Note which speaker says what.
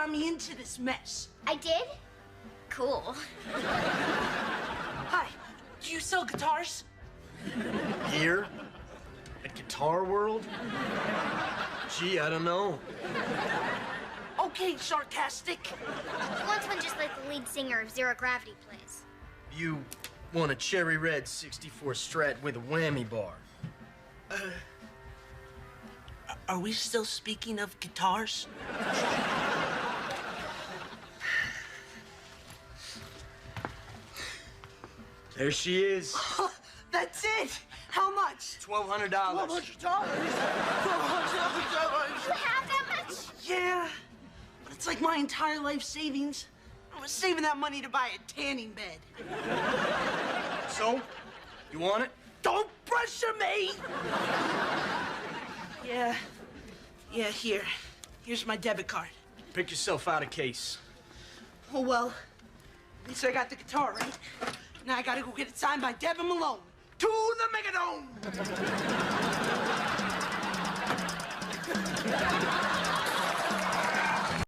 Speaker 1: got me into this mess.
Speaker 2: I did? Cool.
Speaker 1: Hi, do you sell guitars?
Speaker 3: Here? At Guitar World? Gee, I don't know.
Speaker 1: Okay, sarcastic.
Speaker 2: He wants one just like the lead singer of Zero Gravity plays.
Speaker 3: You want a cherry red 64 Strat with a whammy bar.
Speaker 1: Are we still speaking of guitars?
Speaker 3: There she is.
Speaker 1: That's it. How much?
Speaker 3: $1,200.
Speaker 1: $1,200.
Speaker 2: You have that much?
Speaker 1: Yeah, but it's like my entire life savings. I was saving that money to buy a tanning bed.
Speaker 3: So, you want it?
Speaker 1: Don't pressure me! Yeah, here. Here's my debit card.
Speaker 3: Pick yourself out a case.
Speaker 1: Oh, well, at least I got the guitar, right? Now I gotta go get it signed by Devin Malone. To the Megadome!